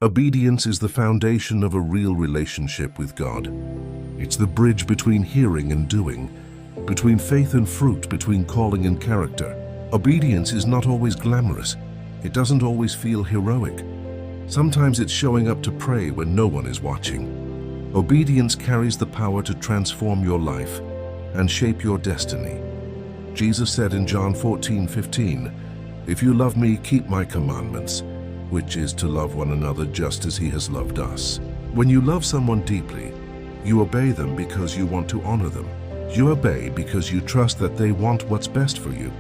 Obedience is the foundation of a real relationship with God. It's the bridge between hearing and doing, between faith and fruit, between calling and character. Obedience is not always glamorous. It doesn't always feel heroic. Sometimes it's showing up to pray when no one is watching. Obedience carries the power to transform your life and shape your destiny. Jesus said in John 14:15, "If you love me, keep my commandments," which is to love one another just as he has loved us. When you love someone deeply, you obey them because you want to honor them. You obey because you trust that they want what's best for you.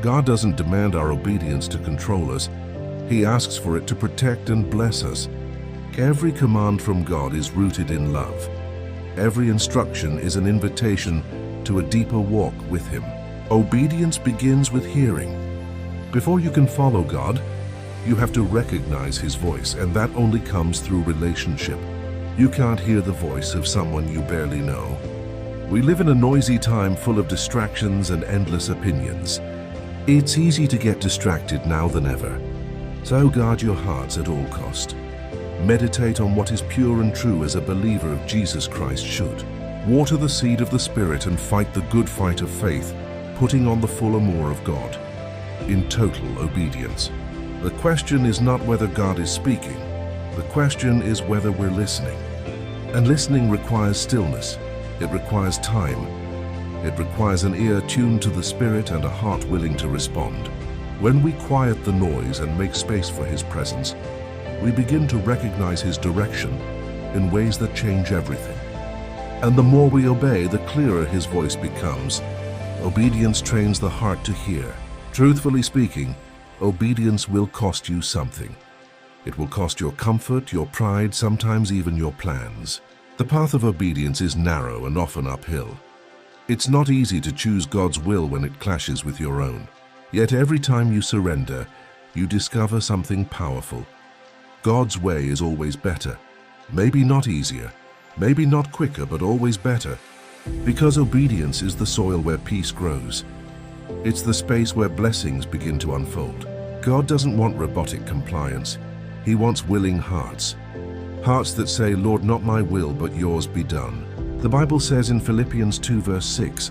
God doesn't demand our obedience to control us. He asks for it to protect and bless us. Every command from God is rooted in love. Every instruction is an invitation to a deeper walk with Him. Obedience begins with hearing. Before you can follow God, you have to recognize His voice, and that only comes through relationship. You can't hear the voice of someone you barely know. We live in a noisy time full of distractions and endless opinions. It's easy to get distracted now than ever. So guard your hearts at all cost. Meditate on what is pure and true as a believer of Jesus Christ should. Water the seed of the Spirit and fight the good fight of faith, putting on the full armor of God, in total obedience. The question is not whether God is speaking. The question is whether we're listening. And listening requires stillness. It requires time. It requires an ear tuned to the Spirit and a heart willing to respond. When we quiet the noise and make space for His presence, we begin to recognize His direction in ways that change everything. And the more we obey, the clearer His voice becomes. Obedience trains the heart to hear. Truthfully speaking, obedience will cost you something. It will cost your comfort, your pride, sometimes even your plans. The path of obedience is narrow and often uphill. It's not easy to choose God's will when it clashes with your own. Yet every time you surrender, you discover something powerful. God's way is always better. Maybe not easier, maybe not quicker, but always better. Because obedience is the soil where peace grows. It's the space where blessings begin to unfold. God doesn't want robotic compliance. He wants willing hearts. Hearts that say, "Lord, not my will, but yours be done." The Bible says in Philippians 2 verse 6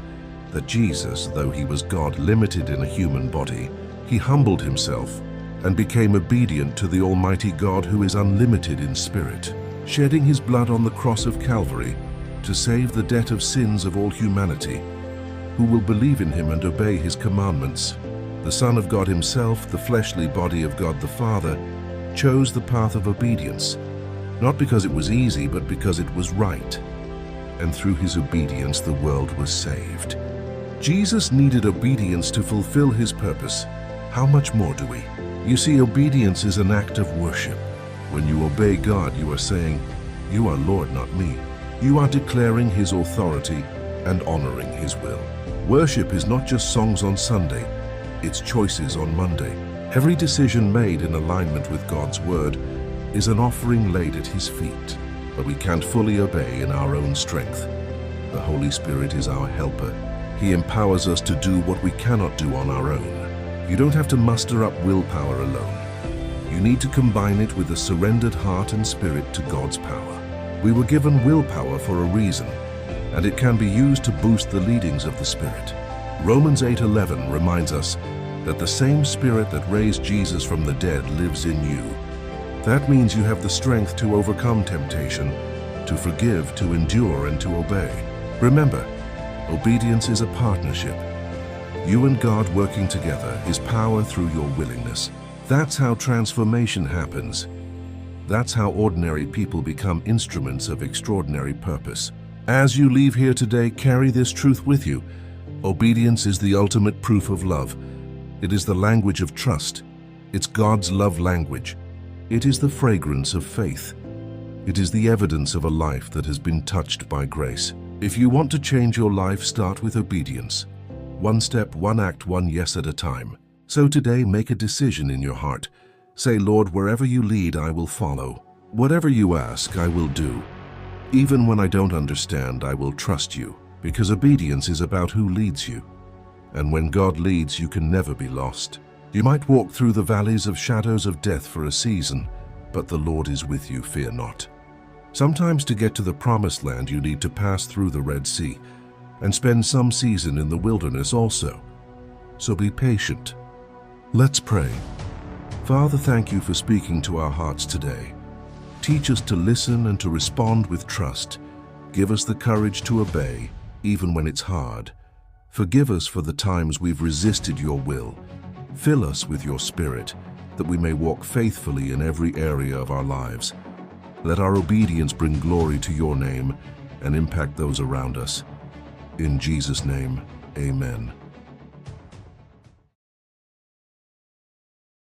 that Jesus, though He was God limited in a human body, He humbled Himself and became obedient to the Almighty God who is unlimited in spirit, shedding His blood on the cross of Calvary to save the debt of sins of all humanity, who will believe in Him and obey His commandments. The Son of God Himself, the fleshly body of God the Father, chose the path of obedience, not because it was easy, but because it was right. And through His obedience, the world was saved. Jesus needed obedience to fulfill His purpose. How much more do we? You see, obedience is an act of worship. When you obey God, you are saying, "You are Lord, not me." You are declaring His authority and honoring His will. Worship is not just songs on Sunday, it's choices on Monday. Every decision made in alignment with God's word is an offering laid at His feet. But we can't fully obey in our own strength. The Holy Spirit is our helper. He empowers us to do what we cannot do on our own. You don't have to muster up willpower alone. You need to combine it with a surrendered heart and spirit to God's power. We were given willpower for a reason, and it can be used to boost the leadings of the Spirit. Romans 8:11 reminds us that the same Spirit that raised Jesus from the dead lives in you. That means you have the strength to overcome temptation, to forgive, to endure, and to obey. Remember, obedience is a partnership. You and God working together, His power through your willingness. That's how transformation happens. That's how ordinary people become instruments of extraordinary purpose. As you leave here today, carry this truth with you. Obedience is the ultimate proof of love. It is the language of trust. It's God's love language. It is the fragrance of faith. It is the evidence of a life that has been touched by grace. If you want to change your life, start with obedience. One step, one act, one yes at a time. So today, make a decision in your heart. Say, "Lord, wherever you lead, I will follow. Whatever you ask, I will do. Even when I don't understand, I will trust you." Because obedience is about who leads you. And when God leads, you can never be lost. You might walk through the valleys of shadows of death for a season, but the Lord is with you, fear not. Sometimes to get to the promised land, you need to pass through the Red Sea and spend some season in the wilderness also. So be patient. Let's pray. Father, thank you for speaking to our hearts today. Teach us to listen and to respond with trust. Give us the courage to obey, even when it's hard. Forgive us for the times we've resisted your will. Fill us with your Spirit, that we may walk faithfully in every area of our lives. Let our obedience bring glory to your name and impact those around us. In Jesus' name, amen.